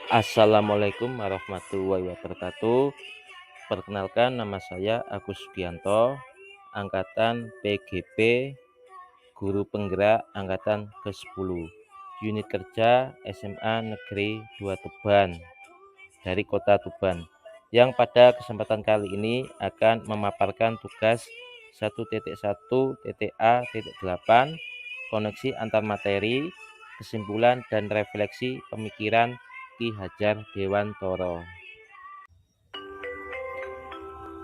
Assalamualaikum warahmatullahi wabarakatuh. Perkenalkan, nama saya Agus Sugianto, angkatan PGP, guru penggerak angkatan ke-10, unit kerja SMA Negeri 2 Tuban dari Kota Tuban, yang pada kesempatan kali ini akan memaparkan tugas 1.1.A.8 koneksi antar materi, kesimpulan dan refleksi pemikiran Ki Hajar Dewantara.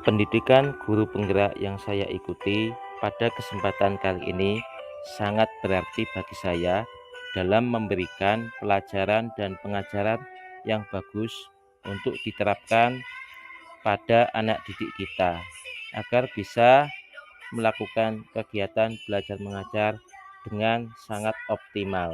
Pendidikan guru penggerak yang saya ikuti pada kesempatan kali ini sangat berarti bagi saya dalam memberikan pelajaran dan pengajaran yang bagus untuk diterapkan pada anak didik kita agar bisa melakukan kegiatan belajar mengajar dengan sangat optimal.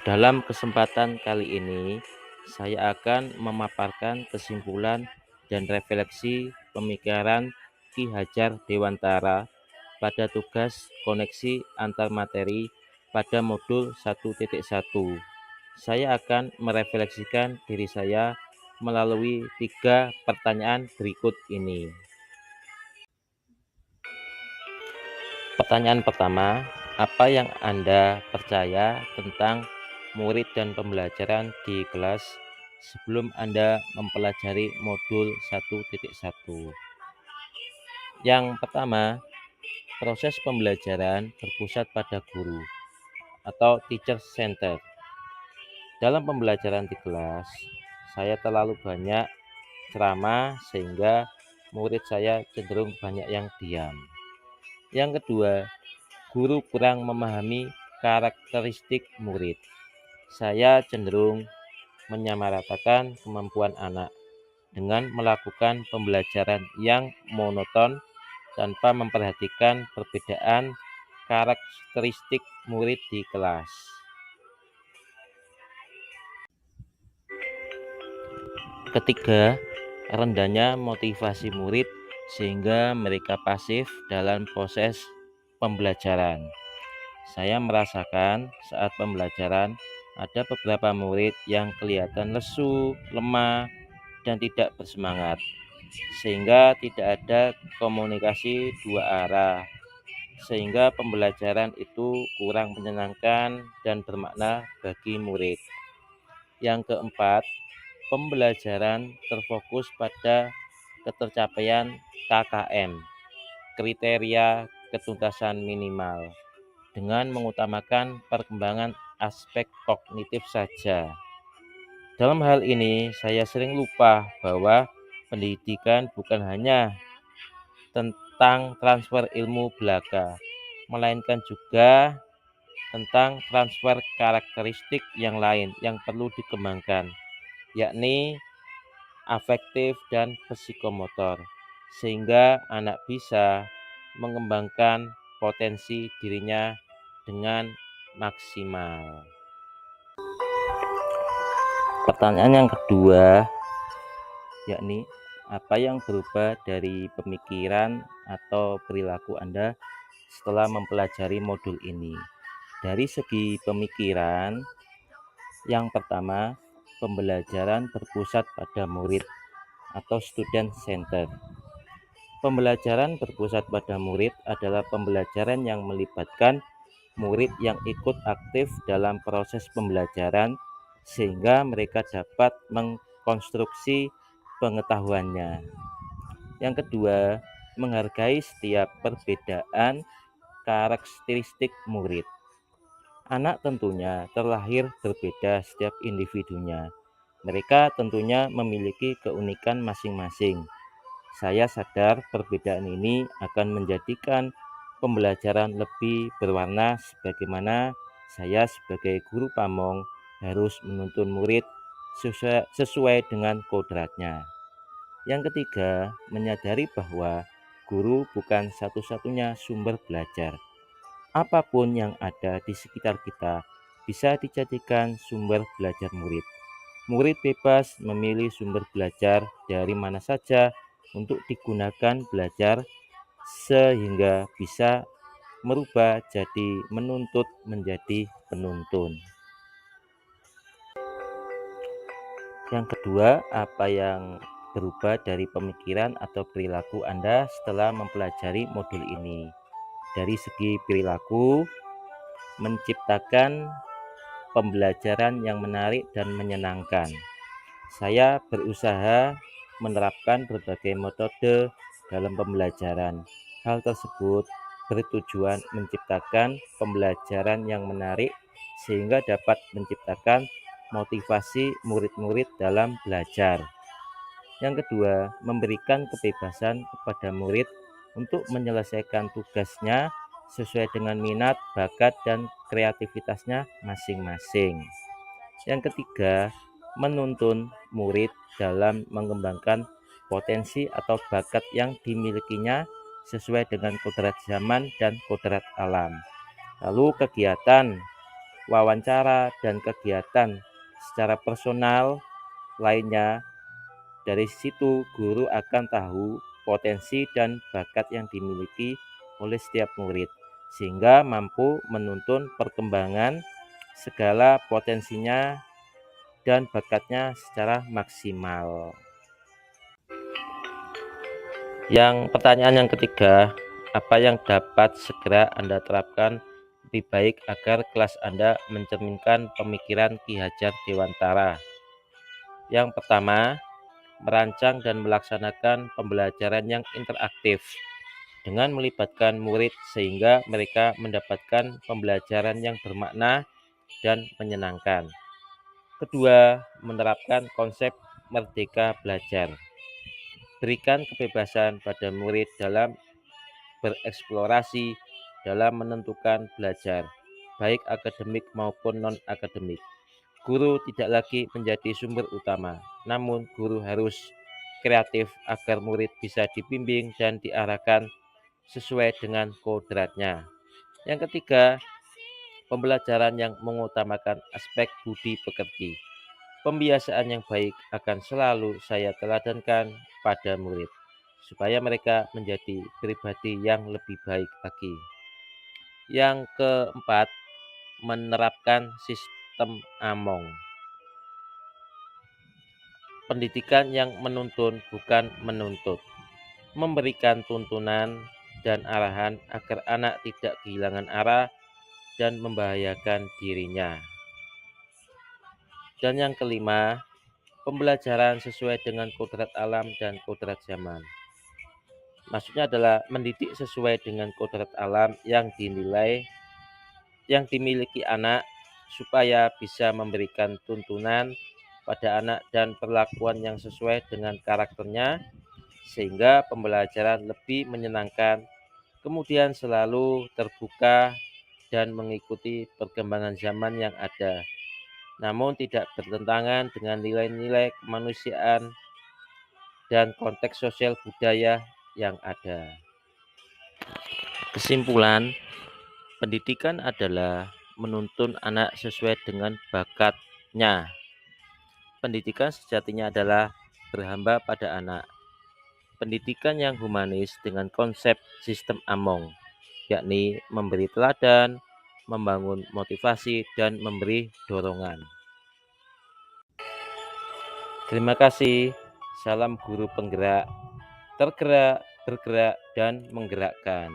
Dalam kesempatan kali ini, saya akan memaparkan kesimpulan dan refleksi pemikiran Ki Hajar Dewantara pada tugas koneksi antar materi pada modul 1.1. Saya akan merefleksikan diri saya melalui 3 pertanyaan berikut ini. Pertanyaan pertama, apa yang Anda percaya tentang murid dan pembelajaran di kelas sebelum Anda mempelajari modul 1.1? Yang pertama, proses pembelajaran berpusat pada guru atau teacher center. Dalam pembelajaran di kelas, saya terlalu banyak ceramah sehingga murid saya cenderung banyak yang diam. Yang kedua, guru kurang memahami karakteristik murid. Saya cenderung menyamaratakan kemampuan anak dengan melakukan pembelajaran yang monoton tanpa memperhatikan perbedaan karakteristik murid di kelas. Ketiga, rendahnya motivasi murid sehingga mereka pasif dalam proses pembelajaran. Saya merasakan saat pembelajaran ada beberapa murid yang kelihatan lesu, lemah, dan tidak bersemangat, sehingga tidak ada komunikasi dua arah, sehingga pembelajaran itu kurang menyenangkan dan bermakna bagi murid. Yang keempat, pembelajaran terfokus pada ketercapaian KKM, kriteria ketuntasan minimal, dengan mengutamakan perkembangan aspek kognitif saja. Dalam hal ini, saya sering lupa bahwa pendidikan bukan hanya tentang transfer ilmu belaka, melainkan juga tentang transfer karakteristik yang lain yang perlu dikembangkan, yakni afektif dan psikomotor, sehingga anak bisa mengembangkan potensi dirinya dengan maksimal. Pertanyaan yang kedua, yakni apa yang berubah dari pemikiran atau perilaku Anda setelah mempelajari modul ini? Dari segi pemikiran, yang pertama, pembelajaran berpusat pada murid atau student center. Pembelajaran berpusat pada murid adalah pembelajaran yang melibatkan murid yang ikut aktif dalam proses pembelajaran sehingga mereka dapat mengkonstruksi pengetahuannya. Yang kedua, menghargai setiap perbedaan karakteristik murid. Anak tentunya terlahir berbeda setiap individunya. Mereka tentunya memiliki keunikan masing-masing. Saya sadar perbedaan ini akan menjadikan pembelajaran lebih berwarna sebagaimana saya sebagai guru pamong harus menuntun murid sesuai dengan kodratnya. Yang ketiga, menyadari bahwa guru bukan satu-satunya sumber belajar. Apapun yang ada di sekitar kita bisa dijadikan sumber belajar murid. Murid bebas memilih sumber belajar dari mana saja untuk digunakan belajar sehingga bisa merubah jadi menuntut menjadi penuntun. Yang kedua, apa yang berubah dari pemikiran atau perilaku Anda setelah mempelajari modul ini? Dari segi perilaku, menciptakan pembelajaran yang menarik dan menyenangkan. Saya berusaha menerapkan berbagai metode dalam pembelajaran. Hal tersebut bertujuan menciptakan pembelajaran yang menarik sehingga dapat menciptakan motivasi murid-murid dalam belajar. Yang kedua, memberikan kebebasan kepada murid untuk menyelesaikan tugasnya sesuai dengan minat, bakat, dan kreativitasnya masing-masing. Yang ketiga, menuntun murid dalam mengembangkan potensi atau bakat yang dimilikinya sesuai dengan kodrat zaman dan kodrat alam. Lalu kegiatan, wawancara, dan kegiatan secara personal lainnya. Dari situ, guru akan tahu potensi dan bakat yang dimiliki oleh setiap murid, sehingga mampu menuntun perkembangan segala potensinya dan bakatnya secara maksimal. Yang pertanyaan yang ketiga, apa yang dapat segera Anda terapkan lebih baik agar kelas Anda mencerminkan pemikiran Ki Hajar Dewantara? Yang pertama, merancang dan melaksanakan pembelajaran yang interaktif dengan melibatkan murid sehingga mereka mendapatkan pembelajaran yang bermakna dan menyenangkan. Kedua, menerapkan konsep merdeka belajar. Berikan kebebasan pada murid dalam bereksplorasi dalam menentukan belajar, baik akademik maupun non-akademik. Guru tidak lagi menjadi sumber utama, namun guru harus kreatif agar murid bisa dibimbing dan diarahkan sesuai dengan kodratnya. Yang ketiga, pembelajaran yang mengutamakan aspek budi pekerti. Pembiasaan yang baik akan selalu saya teladankan pada murid, supaya mereka menjadi pribadi yang lebih baik lagi. Yang keempat, menerapkan sistem Among. Pendidikan yang menuntun bukan menuntut. Memberikan tuntunan dan arahan agar anak tidak kehilangan arah dan membahayakan dirinya. Dan yang kelima, pembelajaran sesuai dengan kodrat alam dan kodrat zaman. Maksudnya adalah mendidik sesuai dengan kodrat alam yang dimiliki anak supaya bisa memberikan tuntunan pada anak dan perlakuan yang sesuai dengan karakternya sehingga pembelajaran lebih menyenangkan, kemudian selalu terbuka dan mengikuti perkembangan zaman yang ada, namun tidak bertentangan dengan nilai-nilai kemanusiaan dan konteks sosial budaya yang ada. Kesimpulan, pendidikan adalah menuntun anak sesuai dengan bakatnya. Pendidikan sejatinya adalah berhamba pada anak. Pendidikan yang humanis dengan konsep sistem Among, yakni memberi teladan, membangun motivasi, dan memberi dorongan. Terima kasih. Salam guru penggerak, tergerak, bergerak, dan menggerakkan.